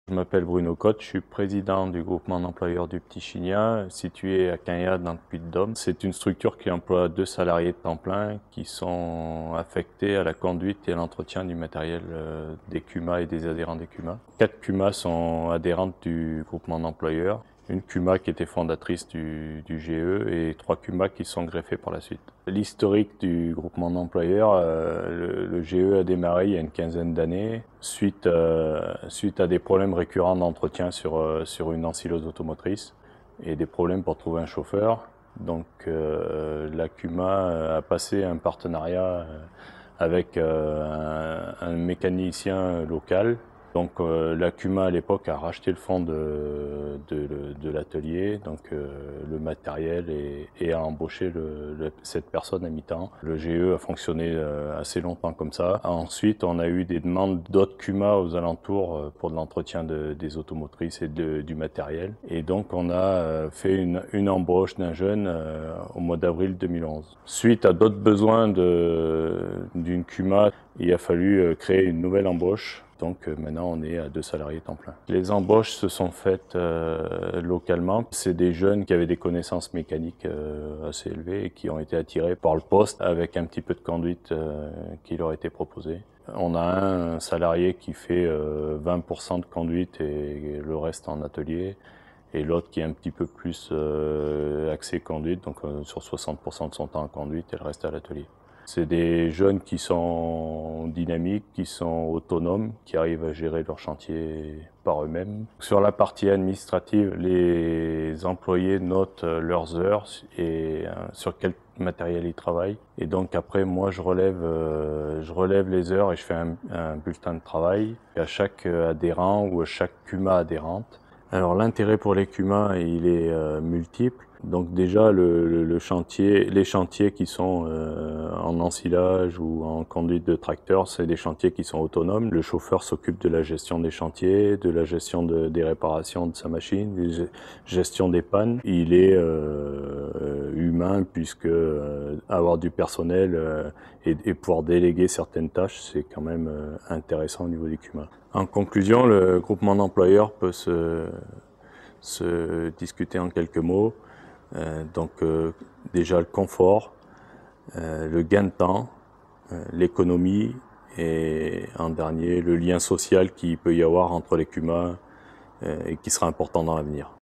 Je m'appelle Bruno Cotte, je suis président du groupement d'employeurs du Petit Chigna, situé à Quinriade dans le Puy-de-Dôme. C'est une structure qui emploie 2 salariés de temps plein qui sont affectés à la conduite et à l'entretien du matériel des CUMA et des adhérents des CUMA. 4 CUMA sont adhérentes du groupement d'employeurs, une CUMA qui était fondatrice du GE et 3 CUMA qui sont greffés par la suite. L'historique du groupement d'employeurs, le GE a démarré il y a une quinzaine d'années suite à des problèmes récurrents d'entretien sur une ancylose automotrice et des problèmes pour trouver un chauffeur. Donc la CUMA a passé un partenariat avec un mécanicien local. Donc la CUMA à l'époque a racheté le fonds de l'atelier, donc le matériel et a embauché cette personne à mi-temps. Le GE a fonctionné assez longtemps comme ça. Ensuite, on a eu des demandes d'autres CUMA aux alentours pour de l'entretien des automotrices et du matériel. Et donc on a fait une embauche d'un jeune au mois d'avril 2011. Suite à d'autres besoins d'une CUMA, il a fallu créer une nouvelle embauche. Donc maintenant on est à 2 salariés temps plein. Les embauches se sont faites localement. C'est des jeunes qui avaient des connaissances mécaniques assez élevées et qui ont été attirés par le poste avec un petit peu de conduite qui leur était proposé. On a un salarié qui fait 20% de conduite et le reste en atelier. Et l'autre qui est un petit peu plus axé conduite, donc sur 60% de son temps en conduite et le reste à l'atelier. C'est des jeunes qui sont dynamiques, qui sont autonomes, qui arrivent à gérer leur chantier par eux-mêmes. Sur la partie administrative, les employés notent leurs heures et sur quel matériel ils travaillent. Et donc après, moi, je relève les heures et je fais un bulletin de travail à chaque adhérent ou à chaque CUMA adhérente. Alors l'intérêt pour les CUMA, il est multiple. Donc déjà les chantiers qui sont en ensilage ou en conduite de tracteur, c'est des chantiers qui sont autonomes. Le chauffeur s'occupe de la gestion des chantiers, de la gestion des réparations de sa machine, de gestion des pannes. Il est humain puisque avoir du personnel et pouvoir déléguer certaines tâches, c'est quand même intéressant au niveau des CUMA. En conclusion, le groupement d'employeurs peut se discuter en quelques mots. Déjà le confort, le gain de temps, l'économie et en dernier le lien social qu'il peut y avoir entre les CUMA et qui sera important dans l'avenir.